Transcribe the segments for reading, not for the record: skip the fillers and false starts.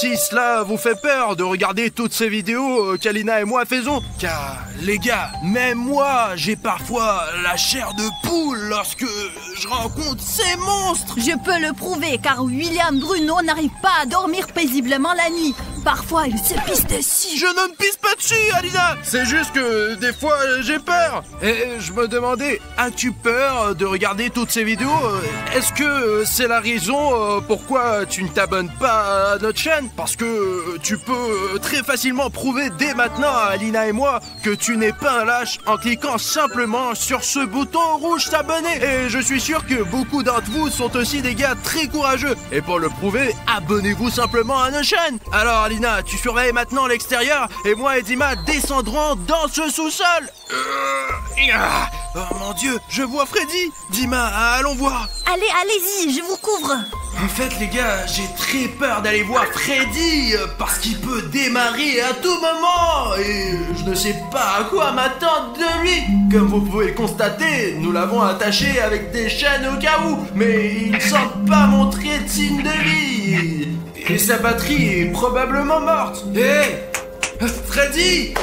si cela vous fait peur de regarder toutes ces vidéos qu'Alina et moi faisons. Car les gars, même moi, j'ai parfois la chair de poule lorsque je rencontre ces monstres. Je peux le prouver car William Bruno n'arrive pas à dormir paisiblement la nuit. Parfois, il se pisse dessus. Je ne me pisse pas dessus, Alina. C'est juste que des fois, j'ai peur. Et je me demandais, as-tu peur de regarder toutes ces vidéos? Est-ce que c'est la raison pourquoi tu ne t'abonnes pas à notre chaîne? Parce que tu peux très facilement prouver dès maintenant à Alina et moi que tu n'es pas un lâche en cliquant simplement sur ce bouton rouge s'abonner. Et je suis sûr que beaucoup d'entre vous sont aussi des gars très courageux. Et pour le prouver, abonnez-vous simplement à notre chaîne. Alors Alina, tu surveilles maintenant l'extérieur et moi et Dima descendrons dans ce sous-sol. Oh mon Dieu, je vois Freddy. Dima, allons voir. Allez, allez-y, je vous couvre. En fait les gars, j'ai très peur d'aller voir Freddy parce qu'il peut démarrer à tout moment et je ne sais pas à quoi m'attendre de lui. Comme vous pouvez le constater, nous l'avons attaché avec des chaînes au cas où, mais il ne semble pas montrer de signe de vie. Et sa batterie est probablement morte. Hé, Freddy!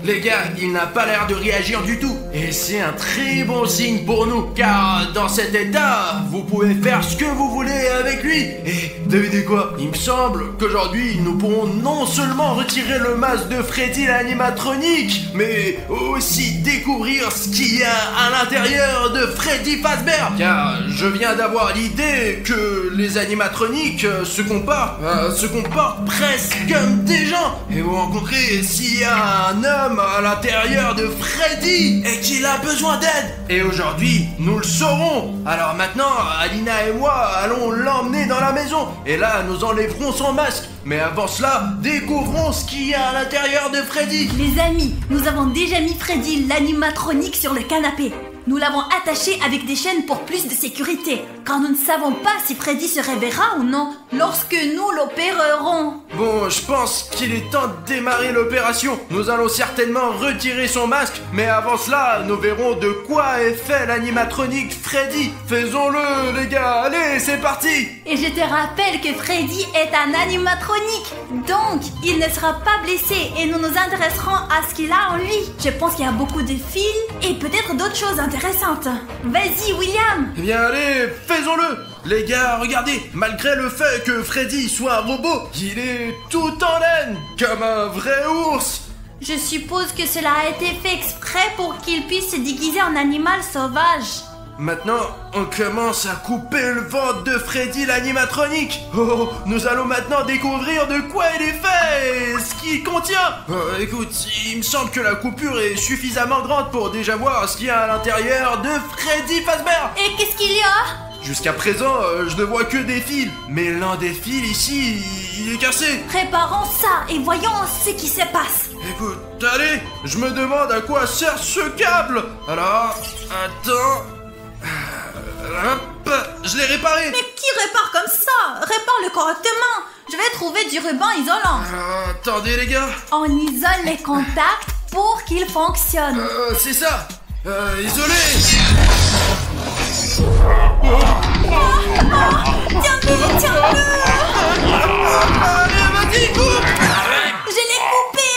Les gars, il n'a pas l'air de réagir du tout. Et c'est un très bon signe pour nous, car dans cet état, vous pouvez faire ce que vous voulez avec lui. Et devinez quoi? Il me semble qu'aujourd'hui, nous pourrons non seulement retirer le masque de Freddy l'animatronique, mais aussi découvrir ce qu'il y a à l'intérieur de Freddy Fazbear. Car je viens d'avoir l'idée que les animatroniques se comportent presque comme des gens. Et vous rencontrez s'il y a un homme à l'intérieur de Freddy et qu'il a besoin d'aide. Et aujourd'hui, nous le saurons. Alors maintenant, Alina et moi allons l'emmener dans la maison. Et là, nous enlèverons son masque. Mais avant cela, découvrons ce qu'il y a à l'intérieur de Freddy. Les amis, nous avons déjà mis Freddy l'animatronique sur le canapé. Nous l'avons attaché avec des chaînes pour plus de sécurité, car nous ne savons pas si Freddy se réveillera ou non lorsque nous l'opérerons. Bon, je pense qu'il est temps de démarrer l'opération. Nous allons certainement retirer son masque, mais avant cela, nous verrons de quoi est fait l'animatronique Freddy. Faisons-le, les gars, allez, c'est parti. Et je te rappelle que Freddy est un animatronique, donc il ne sera pas blessé et nous nous intéresserons à ce qu'il a en lui. Je pense qu'il y a beaucoup de fils et peut-être d'autres choses intéressantes. Vas-y, William. Eh bien, allez, faisons-le. Les gars, regardez, malgré le fait que Freddy soit un robot, il est tout en laine, comme un vrai ours. Je suppose que cela a été fait exprès pour qu'il puisse se déguiser en animal sauvage. Maintenant, on commence à couper le ventre de Freddy l'animatronique. Oh, nous allons maintenant découvrir de quoi il est fait et ce qu'il contient. Écoute, il me semble que la coupure est suffisamment grande pour déjà voir ce qu'il y a à l'intérieur de Freddy Fazbear. Et qu'est-ce qu'il y a? Jusqu'à présent, je ne vois que des fils. Mais l'un des fils ici, il est cassé. Préparons ça et voyons ce qui se passe. Écoute, allez, je me demande à quoi sert ce câble. Alors, attends... Hop, je l'ai réparé. Mais qui répare comme ça? Répare-le correctement. Je vais trouver du ruban isolant. Attendez les gars. On isole les contacts pour qu'ils fonctionnent. C'est ça. Isolé. Tiens-le, tiens-le. Allez, vas-y, coupe. Je l'ai coupé.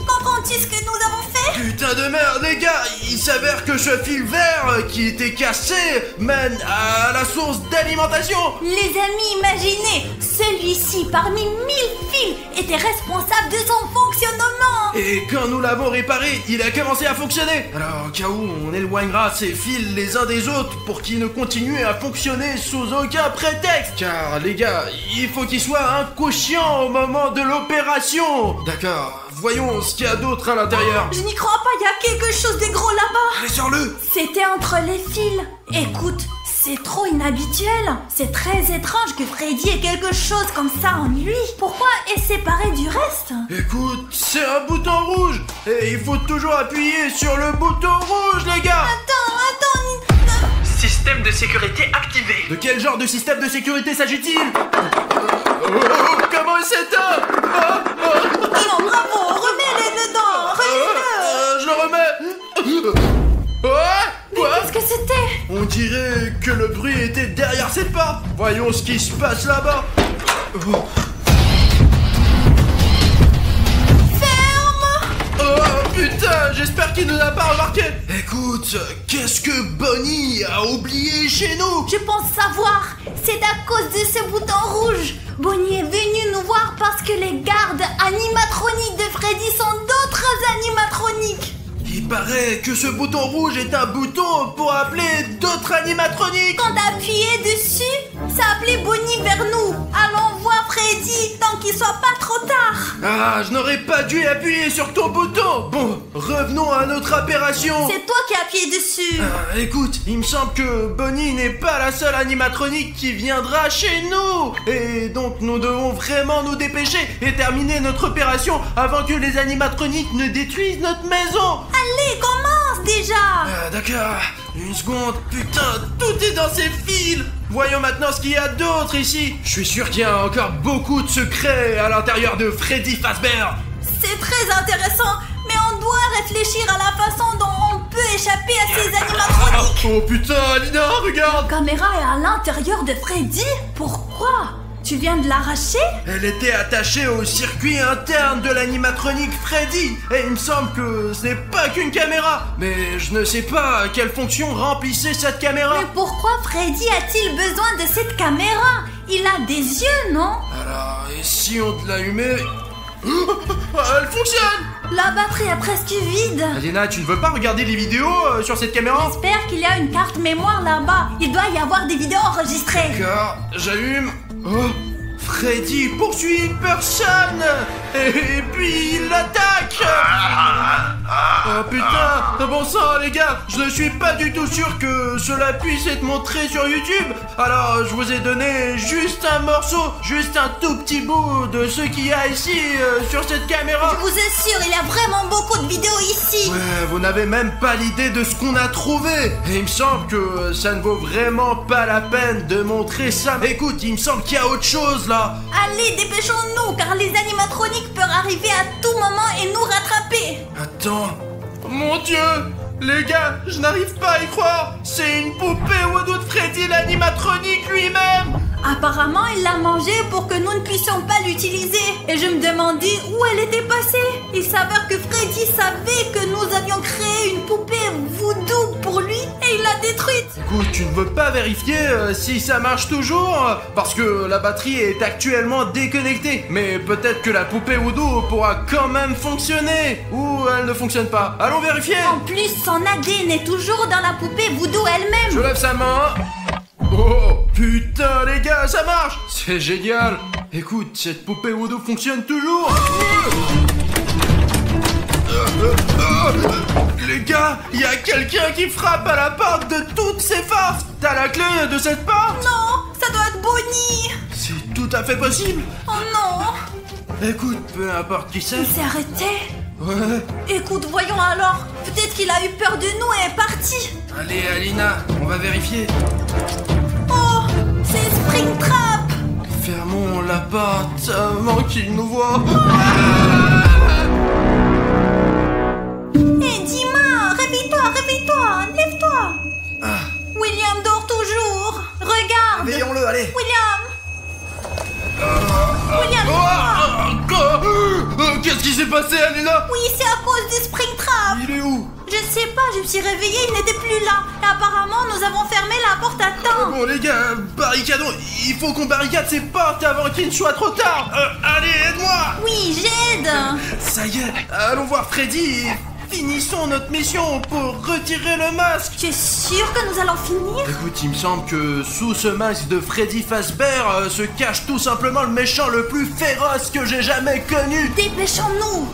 Comprends-tu ce que nous avons fait? Putain de merde, les gars. Il s'avère que ce fil vert qui était cassé mène à la source d'alimentation. Les amis, imaginez, celui-ci parmi 1000 fils était responsable de son fonctionnement. Et quand nous l'avons réparé, il a commencé à fonctionner. Alors au cas où, on éloignera ces fils les uns des autres pour qu'ils ne continuent à fonctionner sous aucun prétexte. Car les gars, il faut qu'ils soient inconscients au moment de l'opération. D'accord. Voyons ce qu'il y a d'autre à l'intérieur. Je n'y crois pas, il y a quelque chose de gros là-bas. Allez, sors-le. C'était entre les fils. Écoute, c'est trop inhabituel. C'est très étrange que Freddy ait quelque chose comme ça en lui. Pourquoi est séparé du reste? Écoute, c'est un bouton rouge. Et il faut toujours appuyer sur le bouton rouge, les gars. Attends. Système de sécurité activé. De quel genre de système de sécurité s'agit-il? Comment il s'éteint? Non, bravo, remets-les dedans. Remets-le. Je le remets. Quoi? Qu'est-ce que c'était? On dirait que le bruit était derrière cette porte. Voyons ce qui se passe là-bas. tu ne l'as pas remarqué? Écoute, qu'est-ce que Bonnie a oublié chez nous? Je pense savoir. C'est à cause de ce bouton rouge. Bonnie est venue nous voir parce que les gardes animatroniques de Freddy sont d'autres animatroniques. Il paraît que ce bouton rouge est un bouton pour appeler d'autres animatroniques. Quand t'appuyais dessus, ça appelait Bonnie vers nous. Allons voir Freddy tant qu'il soit pas trop tard. Ah, je n'aurais pas dû appuyer sur ton bouton. Bon, revenons à notre opération. C'est toi qui as appuyé dessus. Écoute, il me semble que Bonnie n'est pas la seule animatronique qui viendra chez nous. Et donc nous devons vraiment nous dépêcher et terminer notre opération avant que les animatroniques ne détruisent notre maison. Allez, commence déjà. D'accord, une seconde, putain, tout est dans ces fils. Voyons maintenant ce qu'il y a d'autre ici. Je suis sûr qu'il y a encore beaucoup de secrets à l'intérieur de Freddy Fazbear. C'est très intéressant, mais on doit réfléchir à la façon dont on peut échapper à ces animatroniques. Oh putain, Alina, regarde. La caméra est à l'intérieur de Freddy. Pourquoi? Tu viens de l'arracher? Elle était attachée au circuit interne de l'animatronique Freddy. Et il me semble que ce n'est pas qu'une caméra. Mais je ne sais pas quelle fonction remplissait cette caméra. Mais pourquoi Freddy a-t-il besoin de cette caméra? Il a des yeux, non? Alors, et si on te l'allumait? Elle fonctionne! La batterie est presque vide. Alina, tu ne veux pas regarder les vidéos sur cette caméra? J'espère qu'il y a une carte mémoire là-bas. Il doit y avoir des vidéos enregistrées. D'accord, j'allume. Oh, Freddy poursuit une personne. Et puis il l'attaque. Oh putain, bon sang les gars, je ne suis pas du tout sûr que cela puisse être montré sur YouTube. Alors je vous ai donné juste un morceau, juste un tout petit bout de ce qu'il y a ici sur cette caméra. Je vous assure, il y a vraiment beaucoup de vidéos ici. Ouais, vous n'avez même pas l'idée de ce qu'on a trouvé. Et il me semble que ça ne vaut vraiment pas la peine de montrer ça. Écoute, il me semble qu'il y a autre chose là. Allez, dépêchons-nous, car les animatroniques peuvent arriver à tout moment et nous rattraper. Attends, mon Dieu, les gars, je n'arrive pas à y croire. C'est une poupée Woodoo de Freddy l'animatronique lui-même. Apparemment, il l'a mangée pour que nous ne puissions pas l'utiliser. Et je me demandais où elle était passée. Il s'avère que Freddy savait que nous avions créé une poupée voodoo pour lui et il l'a détruite. Écoute, tu ne veux pas vérifier si ça marche toujours? Parce que la batterie est actuellement déconnectée. Mais peut-être que la poupée Woodoo pourra quand même fonctionner. Ou elle ne fonctionne pas. Allons vérifier. En plus, son ADN est toujours dans la poupée voodoo elle-même. Je lève sa main. Oh putain les gars, ça marche! C'est génial! Écoute, cette poupée Woodoo fonctionne toujours! Les gars, il y a quelqu'un qui frappe à la porte de toutes ces farces! T'as la clé de cette porte? Non, ça doit être Bonnie! C'est tout à fait possible! Oh non! Écoute, peu importe qui c'est. Il s'est arrêté? Ouais. Écoute, voyons alors. Peut-être qu'il a eu peur de nous et est parti. Allez Alina, on va vérifier. Oh, c'est Springtrap. Fermons la porte avant qu'il nous voit. Hé, Dima, réveille-toi, lève-toi. William dort toujours. Regarde. Veillons-le, allez. William, Qu'est-ce qui s'est passé, Alina? oui, c'est à cause de Springtrap. Il est où? Je sais pas, je me suis réveillée, il n'était plus là. Et apparemment, nous avons fermé la porte à temps. Bon les gars, barricadons. Il faut qu'on barricade ces portes avant qu'il ne soit trop tard. Allez, aide-moi. Oui, j'aide. Ça y est, allons voir Freddy. Finissons notre mission pour retirer le masque. Tu es sûr que nous allons finir? Écoute, il me semble que sous ce masque de Freddy Fazbear se cache tout simplement le méchant le plus féroce que j'ai jamais connu. Dépêchons-nous.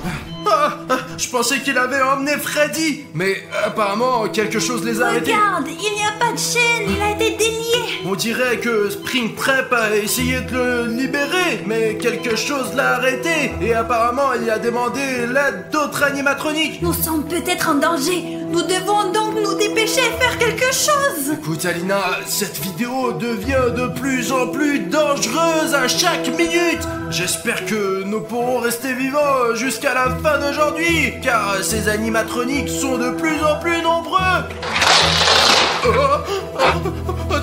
Je pensais qu'il avait emmené Freddy, mais apparemment quelque chose les a arrêtés. Regarde, il n'y a pas de chaîne, il a été délié. On dirait que Springtrap a essayé de le libérer, mais quelque chose l'a arrêté. Et apparemment, il a demandé l'aide d'autres animatroniques. Nous sommes peut-être en danger. Nous devons donc nous dépêcher et faire quelque chose. Écoute Alina, cette vidéo devient de plus en plus dangereuse à chaque minute. J'espère que nous pourrons rester vivants jusqu'à la fin d'aujourd'hui, car ces animatroniques sont de plus en plus nombreux.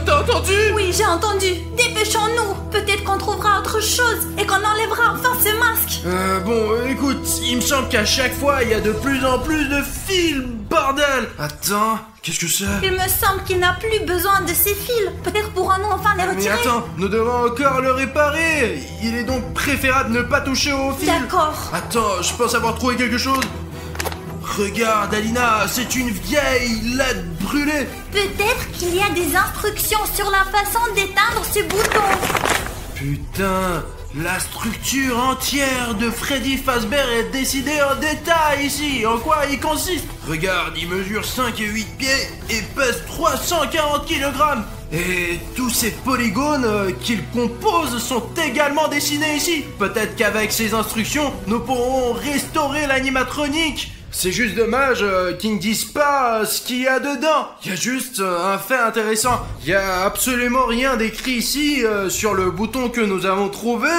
T'as entendu? Oui, j'ai entendu. Dépêchons-nous. Peut-être qu'on trouvera autre chose et qu'on enlèvera enfin ce masque. Bon, écoute, il me semble qu'à chaque fois, il y a de plus en plus de fils, bordel. Attends, qu'est-ce que c'est? Il me semble qu'il n'a plus besoin de ces fils. Peut-être pourrons-nous enfin les Mais retirer. attends, nous devons encore le réparer. Il est donc préférable de ne pas toucher aux fils. D'accord. Attends, je pense avoir trouvé quelque chose. Regarde, Alina, c'est une vieille LED brûlée. Peut-être qu'il y a des instructions sur la façon d'éteindre ce bouton. Putain, la structure entière de Freddy Fazbear est décidée en détail ici. En quoi il consiste? Regarde, il mesure 5 et 8 pieds et pèse 340 kg. Et tous ces polygones qu'il compose sont également dessinés ici. Peut-être qu'avec ces instructions, nous pourrons restaurer l'animatronique. C'est juste dommage qu'ils ne disent pas ce qu'il y a dedans. Il y a juste un fait intéressant. Il y a absolument rien d'écrit ici sur le bouton que nous avons trouvé,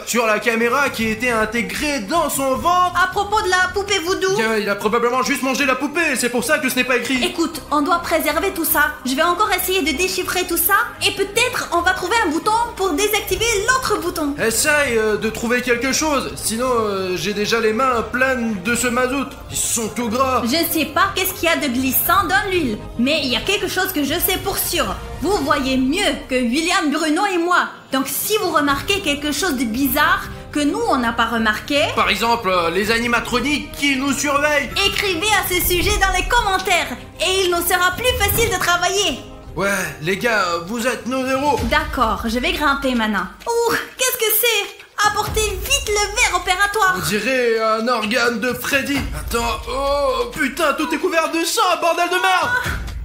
sur la caméra qui était intégrée dans son ventre. À propos de la poupée voodoo. Il a probablement juste mangé la poupée, c'est pour ça que ce n'est pas écrit. Écoute, on doit préserver tout ça. Je vais encore essayer de déchiffrer tout ça et peut-être on va trouver un bouton pour désactiver l'autre bouton. Essaye de trouver quelque chose, sinon j'ai déjà les mains pleines de ce mazout. Ils sont tout gras. Je ne sais pas qu'est-ce qu'il y a de glissant dans l'huile, mais il y a quelque chose que je sais pour sûr. Vous voyez mieux que William, Bruno et moi. Donc si vous remarquez quelque chose de bizarre que nous on n'a pas remarqué, par exemple les animatroniques qui nous surveillent, écrivez à ce sujet dans les commentaires et il nous sera plus facile de travailler. Ouais, les gars, vous êtes nos héros. D'accord, je vais grimper maintenant. Ouh, qu'est-ce que c'est? Apportez vite le verre opératoire. On dirait un organe de Freddy. Attends, oh putain, tout est couvert de sang, bordel de merde.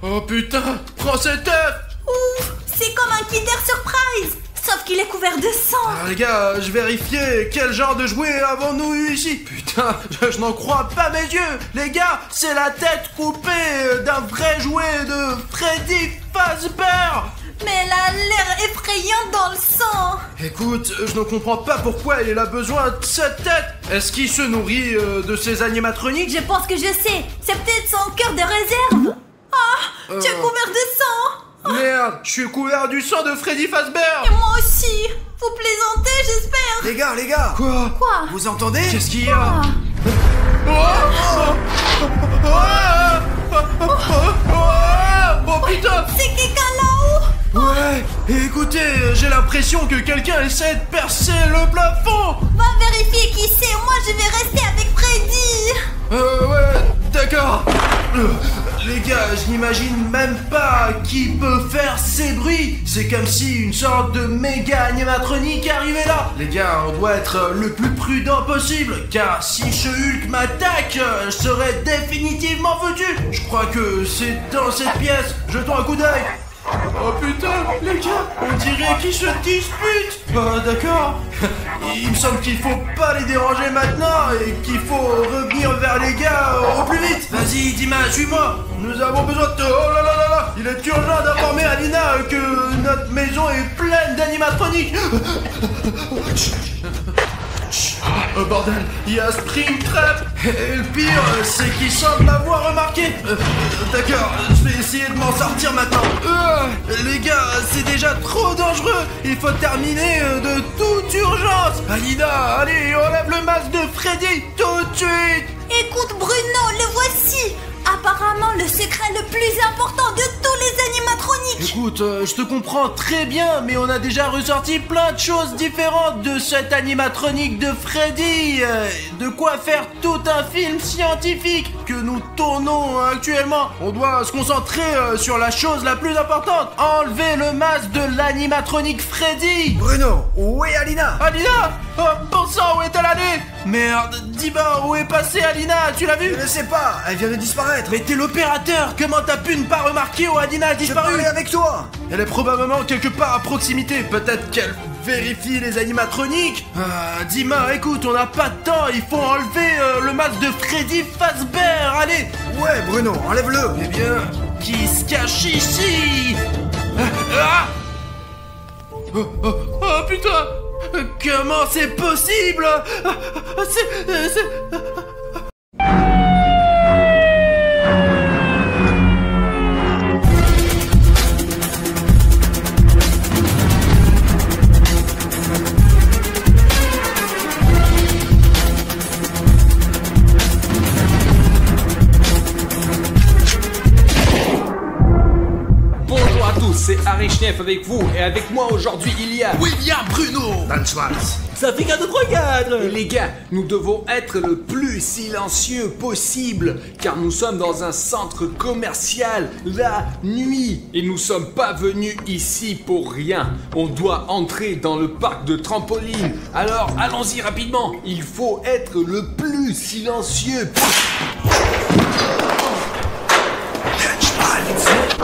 Oh putain, prends cette œuf. Ouh, c'est comme un Kinder Surprise, sauf qu'il est couvert de sang. Alors les gars, je vérifiais quel genre de jouet avons-nous eu ici. Putain, je n'en crois pas mes yeux. Les gars, c'est la tête coupée d'un vrai jouet de Freddy Fazbear. Mais elle a l'air effrayante dans le sang. Écoute, je ne comprends pas pourquoi il a besoin de cette tête. Est-ce qu'il se nourrit de ces animatroniques? Je pense que je sais, c'est peut-être son cœur de réserve. Ah, tu es couvert de sang. Merde, je suis couvert du sang de Freddy Fazbear. Et moi aussi. Vous plaisantez, j'espère. Les gars. Quoi? Vous entendez? Qu'est-ce qu'il y a? Ah. Oh putain! C'est quelqu'un là-haut. Ouais, écoutez, j'ai l'impression que quelqu'un essaie de percer le plafond. Va vérifier qui c'est, moi je vais rester avec Freddy. Ouais, d'accord. Les gars, je n'imagine même pas qui peut faire ces bruits. C'est comme si une sorte de méga animatronique arrivait là. Les gars, on doit être le plus prudent possible, car si ce Hulk m'attaque, je serai définitivement foutu. Je crois que c'est dans cette pièce. Jetons un coup d'œil. Oh putain, les gars, on dirait qu'ils se disputent. D'accord. Il me semble qu'il faut pas les déranger maintenant et qu'il faut revenir vers les gars au plus vite. Vas-y, Dima, suis-moi. Nous avons besoin de... Oh là là là là. Il est urgent d'informer Alina que notre maison est pleine d'animatroniques. Oh bordel, il y a Springtrap. Et le pire, c'est qu'il semble m'avoir remarqué. D'accord, je vais essayer de m'en sortir maintenant. Les gars, c'est déjà trop dangereux. Il faut terminer de toute urgence. Alina, allez, enlève le masque de Freddy tout de suite. Écoute Bruno, le voici. Apparemment le secret le plus important de tous les animatroniques. Écoute, je te comprends très bien, mais on a déjà ressorti plein de choses différentes de cet animatronique de Freddy. De quoi faire tout un film scientifique que nous tournons actuellement. On doit se concentrer sur la chose la plus importante. Enlever le masque de l'animatronique Freddy. Bruno, où est Alina? Alina? Oh, bon sang, où est-elle allée? Merde, dis-moi, où est passée Alina? Tu l'as vue? Je ne sais pas, elle vient de disparaître. Mais t'es l'opérateur, comment t'as pu ne pas remarquer où Alina a Je disparu? parlais avec toi. Elle est probablement quelque part à proximité, peut-être qu'elle vérifie les animatroniques. Dima, écoute, on n'a pas de temps, il faut enlever le masque de Freddy Fazbear, allez. Ouais, Bruno, enlève-le. Eh bien, qui se cache ici? Oh putain! Comment c'est possible? C'est... Schneef avec vous, et avec moi aujourd'hui il y a... William Bruno. Dan Schmaltz. Ça fait qu'un autre cadre. Et les gars, nous devons être le plus silencieux possible, car nous sommes dans un centre commercial la nuit. Et nous sommes pas venus ici pour rien. On doit entrer dans le parc de trampoline. Alors allons-y rapidement. Il faut être le plus silencieux possible.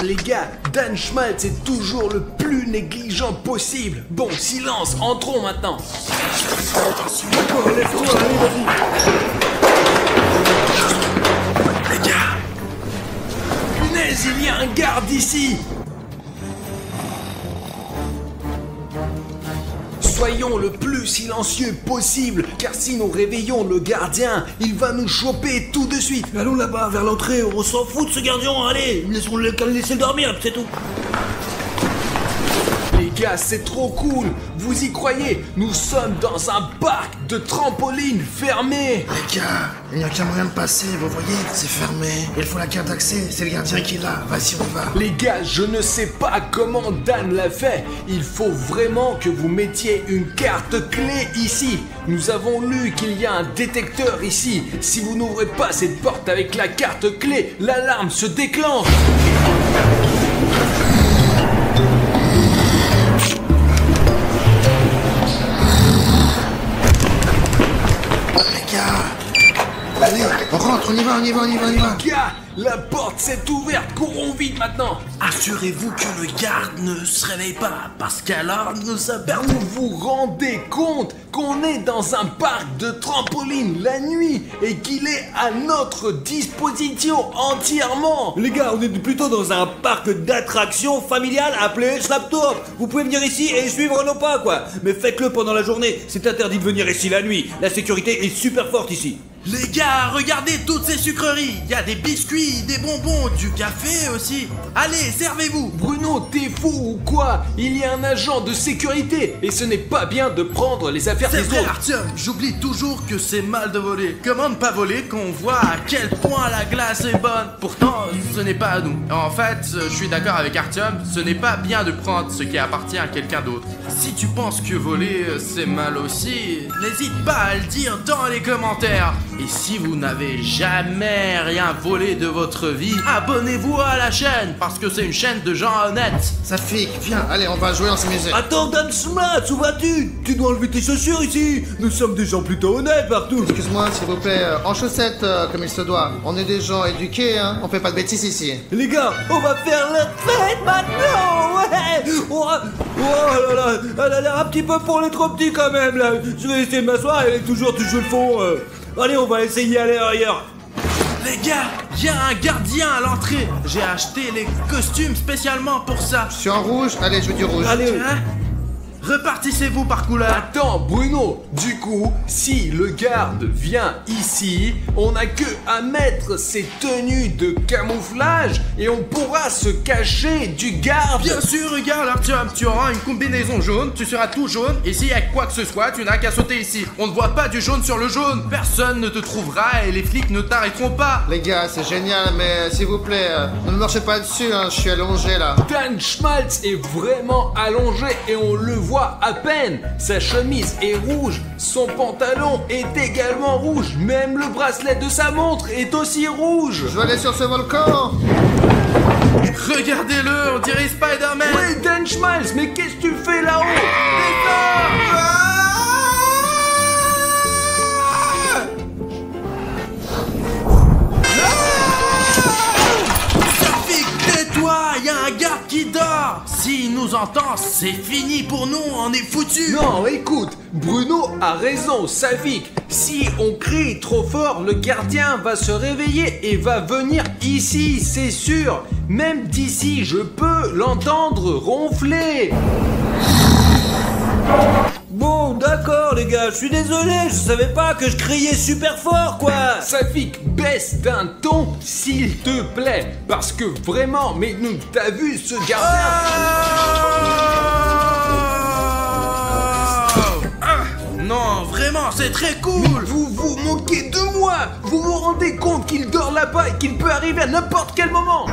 Les gars, Dan Schmaltz est toujours le plus négligent possible. Bon, silence, entrons maintenant. Les gars, punaise, il y a un garde ici. Soyons le plus silencieux possible, car si nous réveillons le gardien, il va nous choper tout de suite. Allons là-bas, vers l'entrée, on s'en fout de ce gardien, allez, laissons-le laisser dormir, c'est tout. Les gars, c'est trop cool. Vous y croyez? Nous sommes dans un parc de trampoline fermé. Les gars, il n'y a qu'un moyen de passer, vous voyez, c'est fermé. Il faut la carte d'accès, c'est le gardien qui l'a. Vas-y, on va. Les gars, je ne sais pas comment Dan l'a fait. Il faut vraiment que vous mettiez une carte clé ici. Nous avons lu qu'il y a un détecteur ici. Si vous n'ouvrez pas cette porte avec la carte clé, l'alarme se déclenche. Allez, on rentre, on y va. Gars, la porte s'est ouverte, courons vite maintenant. Assurez-vous que le garde ne se réveille pas, parce qu'alors nous avons... Vous vous rendez compte qu'on est dans un parc de trampoline la nuit et qu'il est à notre disposition entièrement. Les gars, on est plutôt dans un parc d'attractions familiales appelé Slaptop. Vous pouvez venir ici et suivre nos pas, quoi. Mais faites-le pendant la journée, c'est interdit de venir ici la nuit. La sécurité est super forte ici. Les gars, regardez toutes ces sucreries. Il y a des biscuits, des bonbons, du café aussi. Allez, servez-vous. Bruno, t'es fou ou quoi? Il y a un agent de sécurité et ce n'est pas bien de prendre les affaires C'est des vrai, autres. Artyom, j'oublie toujours que c'est mal de voler. Comment ne pas voler quand on voit à quel point la glace est bonne? Pourtant, ce n'est pas à nous. En fait, je suis d'accord avec Artyom, ce n'est pas bien de prendre ce qui appartient à quelqu'un d'autre. Si tu penses que voler, c'est mal aussi, n'hésite pas à le dire dans les commentaires. Et si vous n'avez jamais rien volé de votre vie, abonnez-vous à la chaîne, parce que c'est une chaîne de gens honnêtes. Safik, viens, allez, on va jouer, on s'amuser. Attends, Dan Schmaltz, où vas-tu? Tu dois enlever tes chaussures ici. Nous sommes des gens plutôt honnêtes partout. Excuse-moi, s'il vous plaît, en chaussettes, comme il se doit. On est des gens éduqués, hein. On fait pas de bêtises ici. Les gars, on va faire la fête maintenant, ouais. Oh là là, elle a l'air un petit peu pour les trop petits quand même là. Je vais essayer de m'asseoir, elle est toujours tu joues le fond. Allez, on va essayer à l'intérieur. Les gars, il y a un gardien à l'entrée. J'ai acheté les costumes spécialement pour ça. Je suis en rouge, allez, je veux du rouge. Allez, Hein? Repartissez-vous par couleur. Attends, Bruno, du coup, si le garde vient ici, on n'a que à mettre ses tenues de camouflage et on pourra se cacher du garde. Bien sûr, regarde Artyom, tu auras une combinaison jaune, tu seras tout jaune, et s'il y a quoi que ce soit, tu n'as qu'à sauter ici. On ne voit pas du jaune sur le jaune, personne ne te trouvera et les flics ne t'arrêteront pas. Les gars, c'est génial, mais s'il vous plaît, ne me marchez pas dessus, hein, je suis allongé là. Dan Schmaltz est vraiment allongé et on le voit à peine. Sa chemise est rouge, son pantalon est également rouge, même le bracelet de sa montre est aussi rouge. Je veux aller sur ce volcan. Regardez-le, on dirait Spider-Man. Oui, Dan Schmaltz, mais qu'est-ce que tu fais là-haut? Tais-toi, il y a un garde qui dort. S'il nous entend, c'est fini pour nous, on est foutus. Non, écoute, Bruno a raison, Safik. Si on crie trop fort, le gardien va se réveiller et va venir ici, c'est sûr. Même d'ici, je peux l'entendre ronfler. Bon, d'accord les gars, je suis désolé, je savais pas que je criais super fort quoi. Safik, baisse d'un ton, s'il te plaît. Parce que vraiment, mais nous, t'as vu ce gardien? Non, vraiment, c'est très cool. Vous vous moquez de moi. Vous vous rendez compte qu'il dort là-bas et qu'il peut arriver à n'importe quel moment?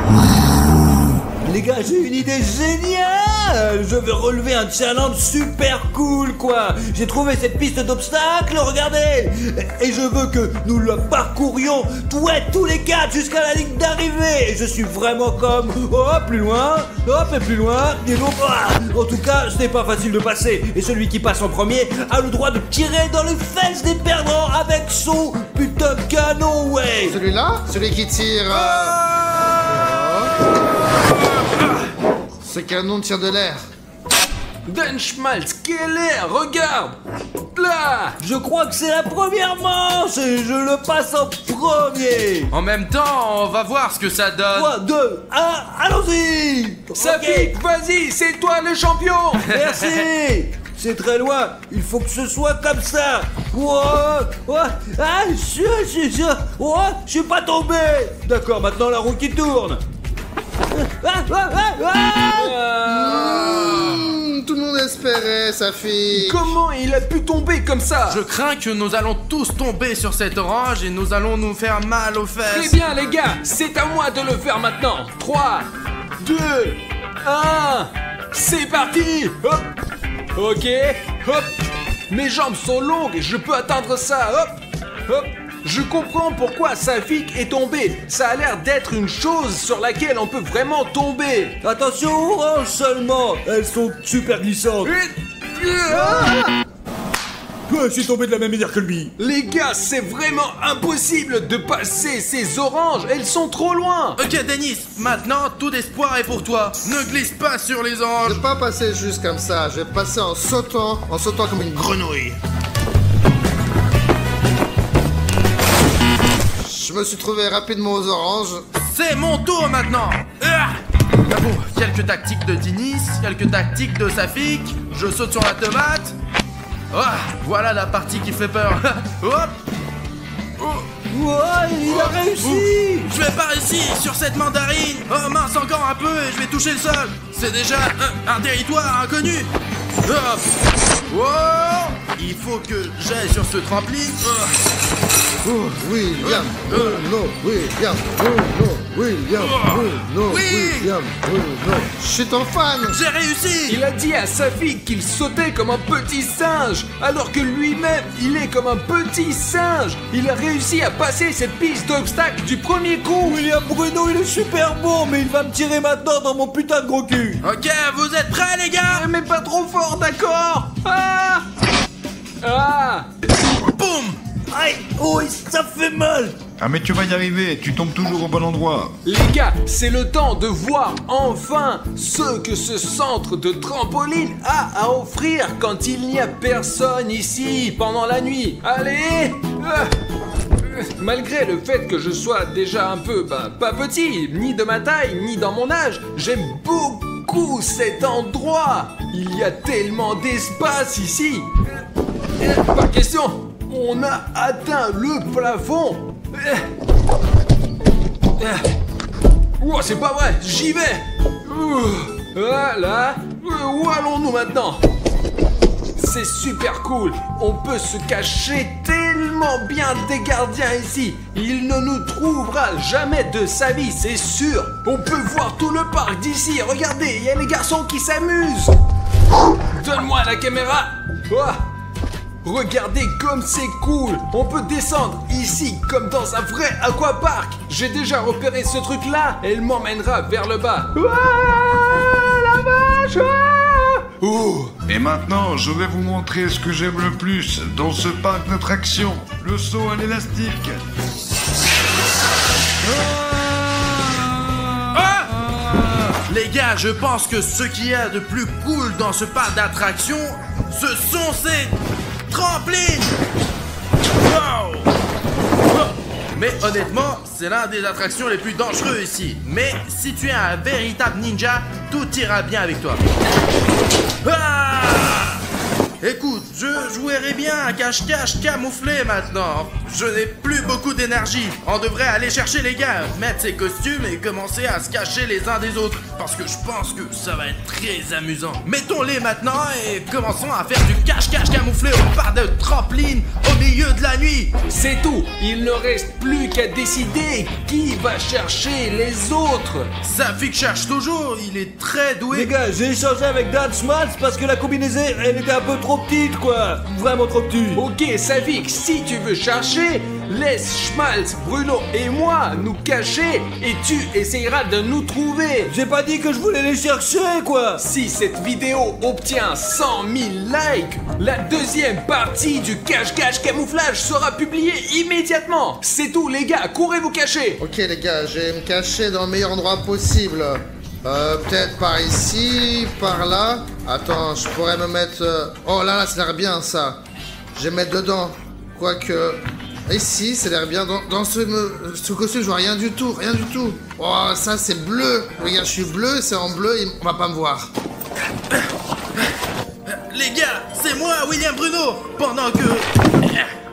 les gars, j'ai une idée géniale. Je vais relever un challenge super cool, quoi. J'ai trouvé cette piste d'obstacles, regardez. Et je veux que nous la parcourions tous les quatre jusqu'à la ligne d'arrivée. Et je suis vraiment comme, plus loin, hop, et plus loin. Et donc, en tout cas, ce n'est pas facile de passer. Et celui qui passe en premier a le droit de tirer dans les fesses des perdants avec son putain de canon, ouais. Celui-là? Celui qui tire... Ce canon tire de l'air. Denschmalz, quel air, regarde. Là. Je crois que c'est la première manche et je le passe en premier. En même temps, on va voir ce que ça donne. 3, 2, 1, allons-y. Safik, vas-y, c'est toi le champion. Merci. C'est très loin, il faut que ce soit comme ça. Je suis pas tombé. D'accord, maintenant la roue qui tourne. Tout le monde espérait, Safik. Comment il a pu tomber comme ça? Je crains que nous allons tous tomber sur cette orange et nous allons nous faire mal aux fesses. Très bien les gars, c'est à moi de le faire maintenant. 3, 2, 1, c'est parti. Hop. Ok, hop. Mes jambes sont longues et je peux atteindre ça. Hop, hop. Je comprends pourquoi Safik est tombé. Ça a l'air d'être une chose sur laquelle on peut vraiment tomber. Attention, orange seulement. Elles sont super glissantes. Je suis tombé de la même manière que lui. Les gars, c'est vraiment impossible de passer ces oranges. Elles sont trop loin. Ok, Denis, maintenant tout espoir est pour toi. Ne glisse pas sur les Je oranges. vais pas passer juste comme ça. Je vais passer en sautant comme une grenouille. Je me suis trouvé rapidement aux oranges. C'est mon tour maintenant. Bon, quelques tactiques de Denis, quelques tactiques de Safik. Je saute sur la tomate. Voilà la partie qui fait peur. Hop. Il a réussi. Je vais pas réussir sur cette mandarine. Oh mince, encore un peu et je vais toucher le sol. C'est déjà un territoire inconnu. Hop. Wow. Il faut que j'aille sur ce trampoline. William, William. Je suis ton fan. J'ai réussi. Il a dit à Safik qu'il sautait comme un petit singe, alors que lui-même, il est comme un petit singe. Il a réussi à passer cette piste d'obstacles du premier coup. William Bruno, il est super bon, mais il va me tirer maintenant dans mon putain de gros cul. Ok, vous êtes prêts les gars? Mais pas trop fort, d'accord? Boum. Aïe, ça fait mal. Ah mais tu vas y arriver, tu tombes toujours au bon endroit. Les gars, c'est le temps de voir enfin ce que ce centre de trampoline a à offrir quand il n'y a personne ici pendant la nuit. Allez. Malgré le fait que je sois déjà un peu, pas petit, ni de ma taille, ni dans mon âge, j'aime beaucoup cet endroit. Il y a tellement d'espace ici. Pas question, on a atteint le plafond. Oh, c'est pas vrai, j'y vais. Voilà. Où allons-nous maintenant? C'est super cool. On peut se cacher tellement bien des gardiens ici. Il ne nous trouvera jamais de sa vie, c'est sûr. On peut voir tout le parc d'ici. Regardez, il y a les garçons qui s'amusent. Donne-moi la caméra. Regardez comme c'est cool. On peut descendre ici comme dans un vrai aquapark. J'ai déjà repéré ce truc là. Elle m'emmènera vers le bas. La vache. Et maintenant, je vais vous montrer ce que j'aime le plus dans ce parc d'attractions, le saut à l'élastique. Les gars, je pense que ce qu'il y a de plus cool dans ce parc d'attractions, ce sont ces trampolines. Wow. Mais honnêtement, c'est l'un des attractions les plus dangereuses ici. Mais si tu es un véritable ninja, tout ira bien avec toi. Écoute, je jouerais bien à cache-cache camouflé maintenant. Je n'ai plus beaucoup d'énergie. On devrait aller chercher les gars, mettre ces costumes et commencer à se cacher les uns des autres. Parce que je pense que ça va être très amusant. Mettons-les maintenant et commençons à faire du cache-cache camouflé au parc de trampoline au milieu de la nuit. C'est tout. Il ne reste plus qu'à décider qui va chercher les autres. Safik cherche toujours, il est très doué. Les gars, j'ai échangé avec Dan Schmaltz parce que la combinaison, elle était un peu trop petite, quoi. Vraiment trop petite. Ok, Savik, si tu veux chercher, laisse Schmaltz, Bruno et moi nous cacher et tu essayeras de nous trouver. J'ai pas dit que je voulais les chercher, quoi. Si cette vidéo obtient 100 000 likes, la deuxième partie du cache-cache camouflage sera publiée immédiatement. C'est tout, les gars, courez vous cacher. Ok les gars, je vais me cacher dans le meilleur endroit possible. Peut-être par ici, par là. Attends, je pourrais me mettre... Oh là, ça a l'air bien ça. Je vais me mettre dedans. Quoique... Ici, ça a l'air bien. Dans ce costume, je vois rien du tout, rien du tout. Oh, ça c'est bleu. Regarde, je suis bleu, c'est en bleu, on va pas me voir. Les gars, c'est moi, William Bruno. Pendant que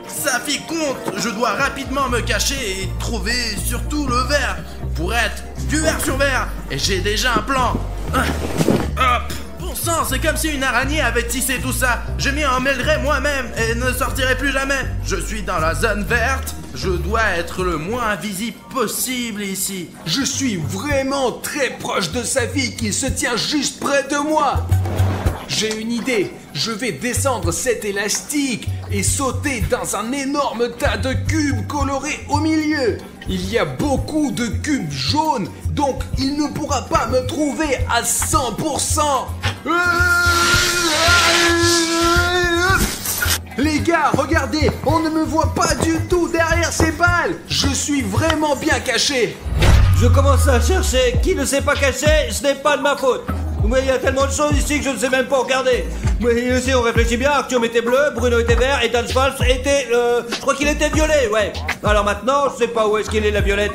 Safi compte, je dois rapidement me cacher et trouver surtout le verre. Pour être du verre sur verre. Et j'ai déjà un plan. Hop. Bon sang, c'est comme si une araignée avait tissé tout ça. Je m'y emmêlerais moi-même et ne sortirai plus jamais. Je suis dans la zone verte. Je dois être le moins visible possible ici. Je suis vraiment très proche de Savik, il se tient juste près de moi. J'ai une idée, je vais descendre cet élastique et sauter dans un énorme tas de cubes colorés au milieu. Il y a beaucoup de cubes jaunes, donc il ne pourra pas me trouver à 100%. Les gars, regardez, on ne me voit pas du tout derrière ces balles. Je suis vraiment bien caché. Je commence à chercher. Qui ne s'est pas caché, ce n'est pas de ma faute. Mais il y a tellement de choses ici que je ne sais même pas regarder. Mais ici on réfléchit bien, Arthur était bleu, Bruno était vert et Dan Schmaltz était... je crois qu'il était violet, ouais. Alors maintenant, je sais pas où est-ce qu'il est la violette.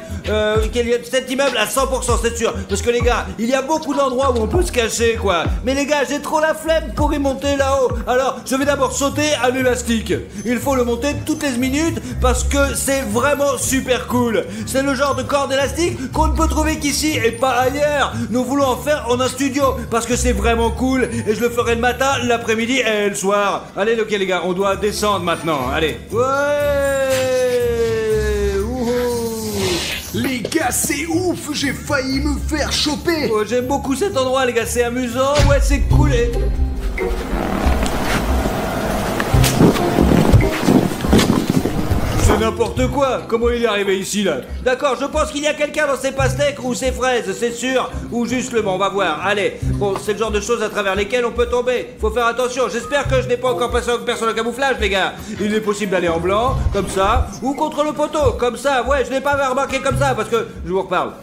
Cet immeuble à 100%, c'est sûr. Parce que les gars, il y a beaucoup d'endroits où on peut se cacher, quoi. Mais les gars, j'ai trop la flemme pour y monter là-haut. Alors, je vais d'abord sauter à l'élastique. Il faut le monter toutes les minutes parce que c'est vraiment super cool. C'est le genre de corde élastique qu'on ne peut trouver qu'ici et pas ailleurs. Nous voulons en faire en un studio parce que c'est vraiment cool et je le ferai le matin, l'après-midi et le soir. Allez, ok les gars, on doit descendre maintenant. Allez. Ouais. Les gars, c'est ouf, j'ai failli me faire choper. Oh, j'aime beaucoup cet endroit, les gars, c'est amusant. Ouais, c'est cool. C'est n'importe quoi. Comment il est arrivé ici, là? D'accord, je pense qu'il y a quelqu'un dans ces pastèques ou ces fraises, c'est sûr. Ou juste le on va voir. Allez, bon, c'est le genre de choses à travers lesquelles on peut tomber. Faut faire attention. J'espère que je n'ai pas encore passé en personne au camouflage, les gars. Il est possible d'aller en blanc, comme ça, ou contre le poteau, comme ça. Ouais, je l'ai pas remarqué comme ça, parce que je vous reparle.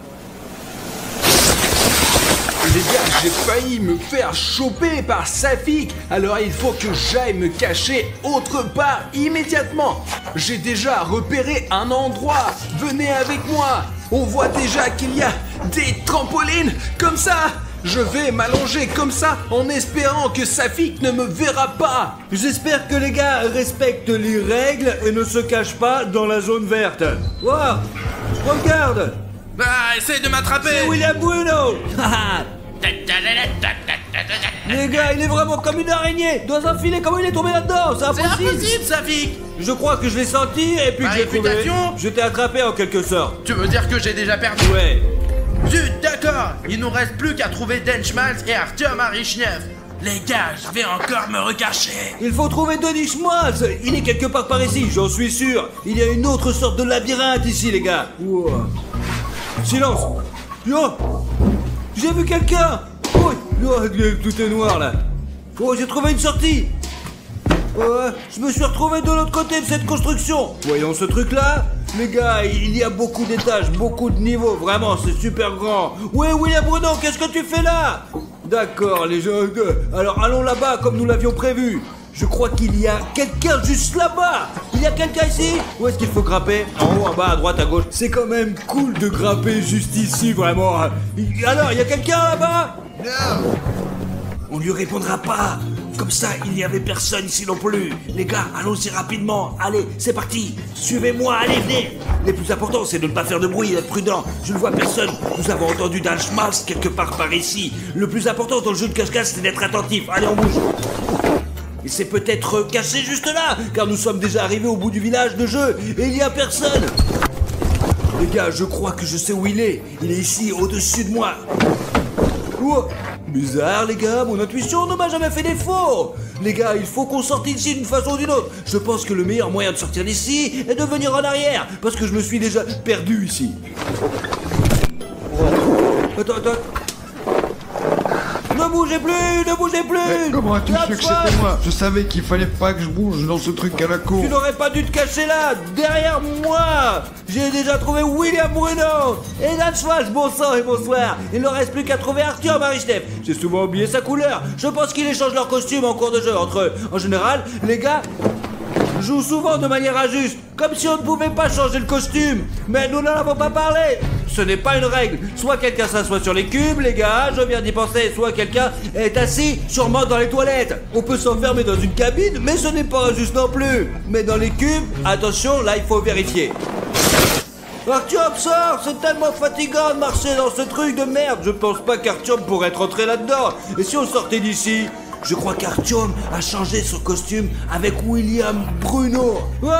Les gars, j'ai failli me faire choper par Savik, alors il faut que j'aille me cacher autre part immédiatement. J'ai déjà repéré un endroit, venez avec moi. On voit déjà qu'il y a des trampolines comme ça. Je vais m'allonger comme ça en espérant que Savik ne me verra pas. J'espère que les gars respectent les règles et ne se cachent pas dans la zone verte. Wow, regarde. Ah, essaye de m'attraper. C'est William Bruno. Les gars, il est vraiment comme une araignée dans un filet. Comment il est tombé là-dedans? C'est impossible, Savik. Je crois que je l'ai senti et puis que j'ai trouvé. Je t'ai attrapé en quelque sorte. Tu veux dire que j'ai déjà perdu? Ouais. Zut, d'accord. Il nous reste plus qu'à trouver Dan Schmaltz et Arthur Marichnev. Les gars, je vais encore me recacher. Il faut trouver Denis Schmaltz. Il est quelque part par ici, j'en suis sûr. Il y a une autre sorte de labyrinthe ici, les gars. Wow. Silence. Yo, j'ai vu quelqu'un. Oh, tout est noir là. Oh, j'ai trouvé une sortie. Je me suis retrouvé de l'autre côté de cette construction. Voyons ce truc là. Les gars, il y a beaucoup d'étages, beaucoup de niveaux. Vraiment, c'est super grand. Ouais, William Bruno, qu'est-ce que tu fais là? D'accord, les gens. Alors allons là-bas comme nous l'avions prévu. Je crois qu'il y a quelqu'un juste là-bas. Il y a quelqu'un ici? Où est-ce qu'il faut grimper? En haut, en bas, à droite, à gauche. C'est quand même cool de grimper juste ici, vraiment. Alors, il y a quelqu'un là-bas? Non. On lui répondra pas. Comme ça, il n'y avait personne ici non plus. Les gars, allons-y rapidement. Allez, c'est parti. Suivez-moi, allez, venez. Le plus important, c'est de ne pas faire de bruit et d'être prudent. Je ne vois personne. Nous avons entendu d'un schmaltz quelque part par ici. Le plus important dans le jeu de cache-cache, c'est d'être attentif. Allez, on bouge. Il s'est peut-être caché juste là, car nous sommes déjà arrivés au bout du village de jeu et il n'y a personne. Les gars, je crois que je sais où il est. Il est ici, au-dessus de moi. Oh, bizarre, les gars, mon intuition ne m'a jamais fait défaut. Les gars, il faut qu'on sorte d'ici d'une façon ou d'une autre. Je pense que le meilleur moyen de sortir d'ici est de venir en arrière, parce que je me suis déjà perdu ici. Attends. Ne bougez plus, ne bougez plus. Mais comment as-tu su que c'était moi? Je savais qu'il fallait pas que je bouge dans ce truc à la cour. Tu n'aurais pas dû te cacher là, derrière moi. J'ai déjà trouvé William Bruno et Dan Schwartz, bon sang et bonsoir. Il ne reste plus qu'à trouver Arthur Marie-Steph. J'ai souvent oublié sa couleur. Je pense qu'ils échangent leurs costumes en cours de jeu entre eux. En général, les gars jouent souvent de manière injuste, comme si on ne pouvait pas changer le costume. Mais nous n'en avons pas parlé. Ce n'est pas une règle. Soit quelqu'un s'assoit sur les cubes, les gars, je viens d'y penser. Soit quelqu'un est assis, sûrement dans les toilettes. On peut s'enfermer dans une cabine, mais ce n'est pas injuste non plus. Mais dans les cubes, attention, là il faut vérifier. Artyom, sors, c'est tellement fatigant de marcher dans ce truc de merde. Je pense pas qu'Artyom pourrait être rentré là-dedans. Et si on sortait d'ici? Je crois qu'Artyom a changé son costume avec William Bruno. Ouais.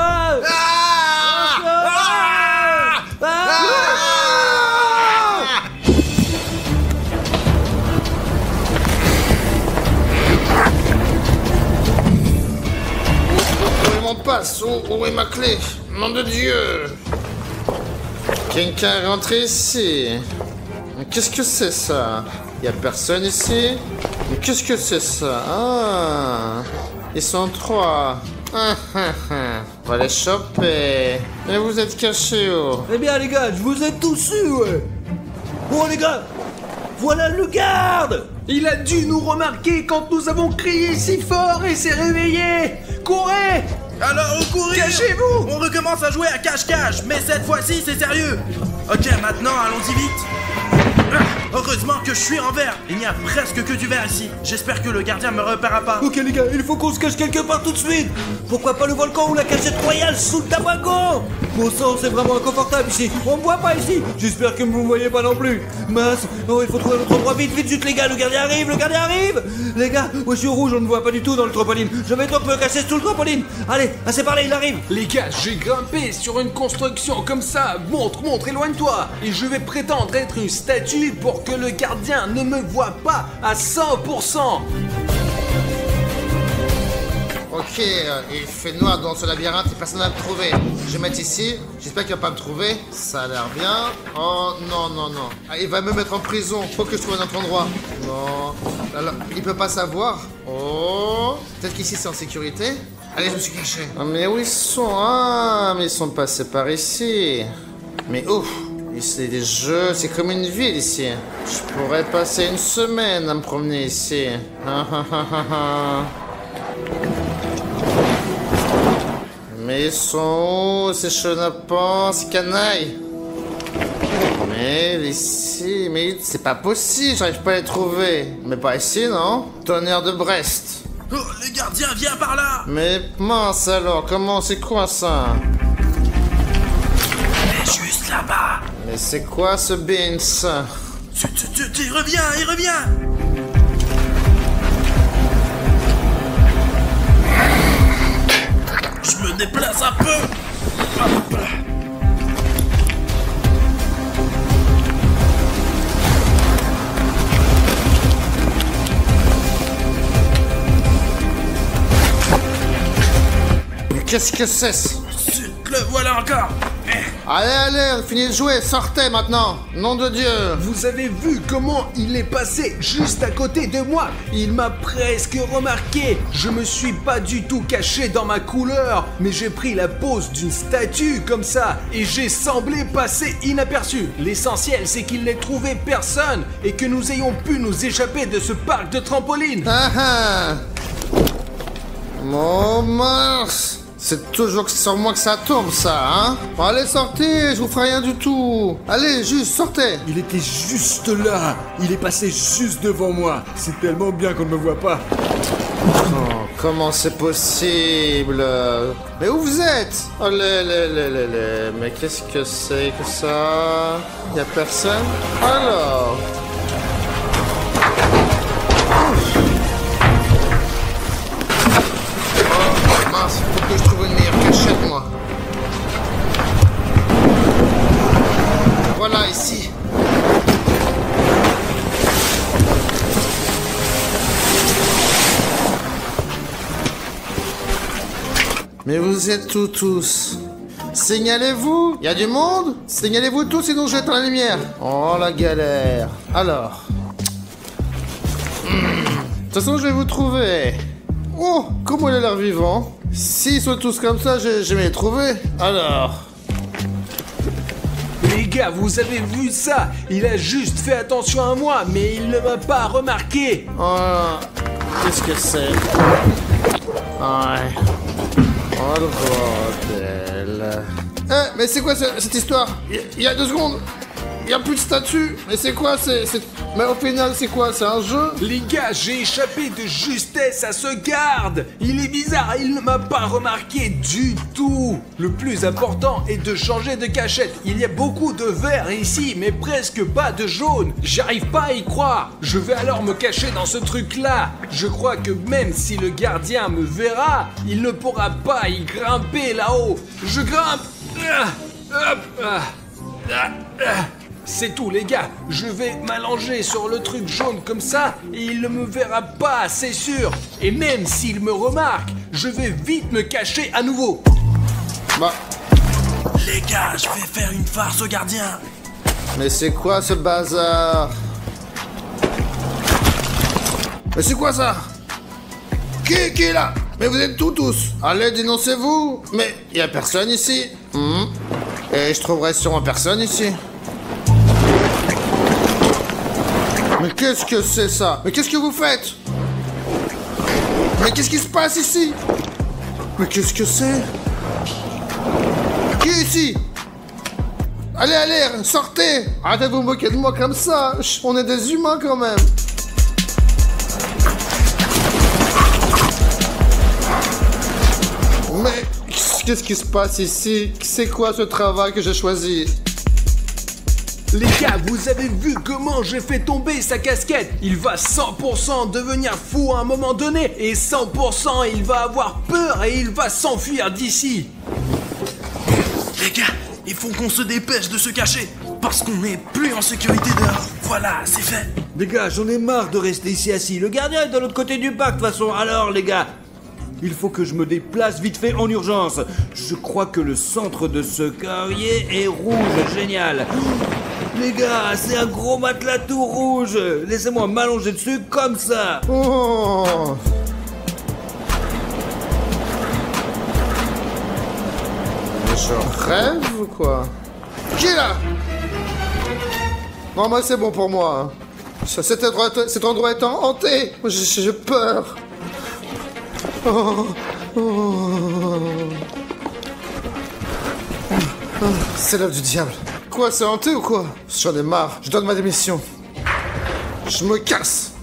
Où est mon passe? Où est ma clé? Nom de Dieu! Quelqu'un est rentré ici. Mais qu'est-ce que c'est ça? Y a personne ici? Mais qu'est-ce que c'est ça? Ah! Ils sont trois. On va les choper. Mais vous êtes cachés où? Eh bien les gars, je vous ai tous eu, ouais. Bon les gars, voilà le garde. Il a dû nous remarquer quand nous avons crié si fort et s'est réveillé. Courez! Alors, courir! Cachez-vous! On recommence à jouer à cache-cache, mais cette fois-ci, c'est sérieux! Ok, maintenant, allons-y vite! Heureusement que je suis en verre! Il n'y a presque que du verre ici. J'espère que le gardien me repérera pas. Ok les gars, il faut qu'on se cache quelque part tout de suite. Pourquoi pas le volcan ou la cachette royale sous le tabaco? Bon sang, c'est vraiment inconfortable ici. On me voit pas ici. J'espère que vous me voyez pas non plus. Mince, oh, il faut trouver notre endroit vite, les gars, le gardien arrive, Les gars, moi je suis au rouge, on ne me voit pas du tout dans le trampoline. Je vais donc me cacher sous le trampoline. Allez, assez parlé, il arrive. Les gars, j'ai grimpé sur une construction comme ça. Montre, éloigne-toi. Et je vais prétendre être une statue pour que le gardien ne me voit pas à 100%. Ok, il fait noir dans ce labyrinthe et personne va me trouver. Je vais mettre ici, j'espère qu'il va pas me trouver. Ça a l'air bien. Oh non. Ah, il va me mettre en prison. Faut que je trouve un autre endroit. Non. Alors, il peut pas savoir. Oh. Peut-être qu'ici c'est en sécurité. Allez, je me suis caché. Ah, mais où ils sont? Ah, mais ils sont passés par ici. Mais ouf. C'est des jeux, c'est comme une ville ici. Je pourrais passer une semaine à me promener ici. Mais ils sont où ces chenapans, ces canailles? Mais ici, mais c'est pas possible, j'arrive pas à les trouver. Mais pas ici, non? Tonnerre de Brest. Oh, le gardien vient par là! Mais mince alors, comment, c'est quoi ça? Juste là-bas! Mais c'est quoi ce beans? Il revient! Je me déplace un peu! Hop. Mais qu'est-ce que c'est? Le voilà encore! Allez, on finit de jouer, sortez maintenant! Nom de Dieu! Vous avez vu comment il est passé juste à côté de moi? Il m'a presque remarqué. Je me suis pas du tout caché dans ma couleur, mais j'ai pris la pose d'une statue comme ça et j'ai semblé passer inaperçu. L'essentiel, c'est qu'il n'ait trouvé personne et que nous ayons pu nous échapper de ce parc de trampoline. Oh mince! C'est toujours sur moi que ça tombe, ça, hein? Bon, allez, sortez, je vous ferai rien du tout. Allez, juste, sortez. Il était juste là. Il est passé juste devant moi. C'est tellement bien qu'on ne me voit pas. Oh, comment c'est possible? Mais où vous êtes? Oh, mais qu'est-ce que c'est que ça? Y a personne? Alors... Oh, mince, faut que je trouve une meilleure cachette, moi. Voilà, ici. Mais vous êtes où tous? Signalez-vous? Y a du monde? Signalez-vous tous, sinon je vais éteindre la lumière. Oh la galère. Alors. De toute façon, je vais vous trouver. Oh, comment il a l'air vivant. S'ils sont tous comme ça, je vais les trouver. Alors. Les gars, vous avez vu ça? Il a juste fait attention à moi, mais il ne m'a pas remarqué. Oh, qu'est-ce que c'est? Ouais. Oh le bordel. Mais c'est quoi cette histoire? Il y a 2 secondes, il y a plus de statue. Mais c'est quoi Mais au final, c'est quoi? C'est un jeu? Les gars, j'ai échappé de justesse à ce garde. Il est bizarre, il ne m'a pas remarqué du tout. Le plus important est de changer de cachette. Il y a beaucoup de vert ici, mais presque pas de jaune. J'arrive pas à y croire. Je vais alors me cacher dans ce truc-là. Je crois que même si le gardien me verra, il ne pourra pas y grimper là-haut. Je grimpe. C'est tout les gars, je vais m'allonger sur le truc jaune comme ça et il ne me verra pas, c'est sûr. Et même s'il me remarque, je vais vite me cacher à nouveau. Bah. Les gars, je vais faire une farce au gardien. Mais c'est quoi ce bazar? Mais c'est quoi ça? Qui est là? Mais vous êtes tous. Allez, dénoncez-vous. Mais y a personne ici. Et je trouverai sûrement personne ici. Mais qu'est-ce que c'est ça? Mais qu'est-ce que vous faites? Mais qu'est-ce qui se passe ici? Mais qu'est-ce que c'est? Qui est ici? Allez, sortez! Arrêtez de vous moquer de moi comme ça! On est des humains quand même! Mais qu'est-ce qui se passe ici? C'est quoi ce travail que j'ai choisi? Les gars, vous avez vu comment j'ai fait tomber sa casquette? Il va 100% devenir fou à un moment donné et 100% il va avoir peur et il va s'enfuir d'ici. Les gars, il faut qu'on se dépêche de se cacher parce qu'on n'est plus en sécurité dehors. Voilà, c'est fait. Les gars, j'en ai marre de rester ici assis. Le gardien est de l'autre côté du parc de toute façon. Alors les gars, il faut que je me déplace vite fait en urgence. Je crois que le centre de ce carrier est rouge. Génial. Les gars, c'est un gros matelas tout rouge. Laissez-moi m'allonger dessus comme ça. Oh! Je rêve ou quoi? Qui est là? Non, moi c'est bon pour moi. Cet endroit est hanté. J'ai peur. C'est l'œuvre du diable. Quoi, c'est hanté ou quoi? J'en ai marre. Je donne ma démission. Je me casse.